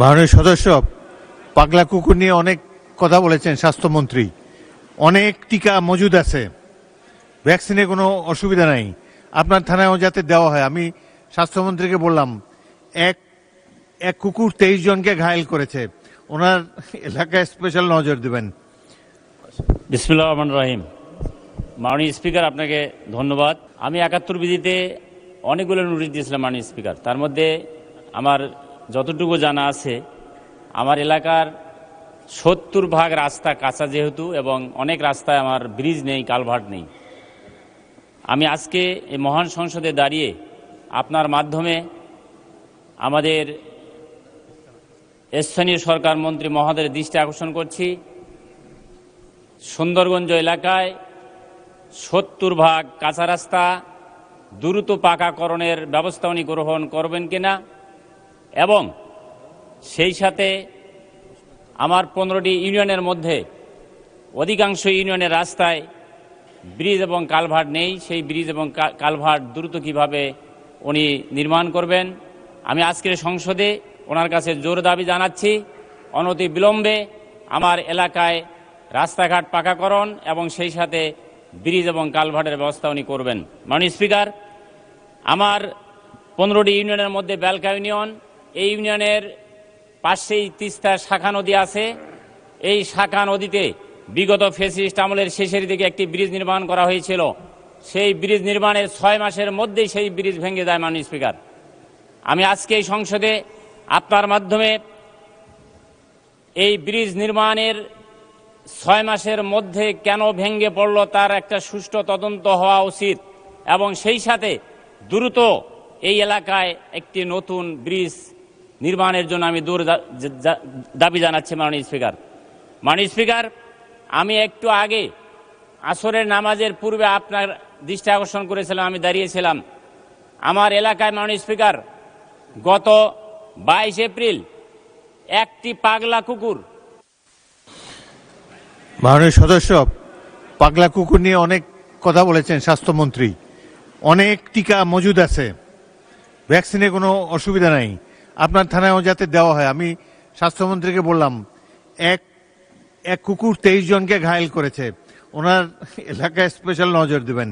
মাননীয় সদস্য, পাগলা কুকুর নিয়ে অনেক কথা বলেছেন স্বাস্থ্যমন্ত্রী। অনেক টিকা মজুদ আছে, ভ্যাকসিনে কোনো অসুবিধা নাই, আপনার থানায়ও যাতে দেওয়া হয়। আমি স্বাস্থ্যমন্ত্রীকে বললাম, এক এক কুকুর 23 জনকে ঘায়েল করেছে, ওনার এলাকায় স্পেশাল নজর দেবেন। বিসমিল্লাহির রহমানির রহিম। মাননীয় স্পিকার, আপনাকে ধন্যবাদ। আমি 71 বিধিতে অনেকগুলো নোটিশ দিয়েছিলাম মাননীয় স্পিকার। তার মধ্যে আমার যতটুকু জানা আছে, আমার এলাকার 70% রাস্তা কাঁচা যেহেতু, এবং অনেক রাস্তায় আমার ব্রিজ নেই, কালভার্ট নেই। আমি আজকে এই মহান সংসদে দাঁড়িয়ে আপনার মাধ্যমে আমাদের স্থানীয় সরকার মন্ত্রী মহোদয়ের দৃষ্টি আকর্ষণ করছি, সুন্দরগঞ্জ এলাকায় 70% কাঁচা রাস্তা দ্রুত পাকাকরণের ব্যবস্থা উনি গ্রহণ করবেন কিনা, এবং সেই সাথে আমার 15টি ইউনিয়নের মধ্যে অধিকাংশ ইউনিয়নের রাস্তায় ব্রিজ এবং কালভার্ট নেই, সেই ব্রিজ এবং কালভার্ট দ্রুত কিভাবে উনি নির্মাণ করবেন। আমি আজকের সংসদে ওনার কাছে জোর দাবি জানাচ্ছি, অনতি বিলম্বে আমার এলাকায় রাস্তাঘাট পাকাকরণ এবং সেই সাথে ব্রিজ এবং কালভার্টের ব্যবস্থা উনি করবেন। মাননীয় স্পিকার, আমার 15টি ইউনিয়নের মধ্যে বেলকা ইউনিয়ন, এই ইউনিয়নের পাশেই তিস্তা শাখা নদী আছে। এই শাখা নদীতে বিগত ফ্যাসিস্ট আমলের শেষের দিকে একটি ব্রিজ নির্মাণ করা হয়েছিল। সেই ব্রিজ নির্মাণের 6 মাসের মধ্যেই সেই ব্রিজ ভেঙে যায়। মাননীয় স্পিকার, আমি আজকে এই সংসদে আপনার মাধ্যমে এই ব্রিজ নির্মাণের 6 মাসের মধ্যে কেন ভেঙে পড়ল তার একটা সুষ্ঠু তদন্ত হওয়া উচিত, এবং সেই সাথে দ্রুত এই এলাকায় একটি নতুন ব্রিজ নির্মাণের জন্য আমি দাবি জানাচ্ছি। মাননীয় স্পিকার, আমি একটু আগে আসরের নামাজের পূর্বে আপনার দৃষ্টি আকর্ষণ করেছিলাম, আমি দাঁড়িয়েছিলাম আমার এলাকায়। মাননীয় স্পিকার, গত 22 এপ্রিল একটি পাগলা কুকুর। মাননীয় সদস্য, পাগলা কুকুর নিয়ে অনেক কথা বলেছেন স্বাস্থ্যমন্ত্রী। অনেক টিকা মজুদ আছে, ভ্যাকসিনে কোনো অসুবিধা নাই, আপনার থানায়ও যাতে দেওয়া হয়। আমি স্বাস্থ্যমন্ত্রীকে বললাম, এক কুকুর 23 জনকে ঘায়েল করেছে, ওনার এলাকায় স্পেশাল নজর দেবেন।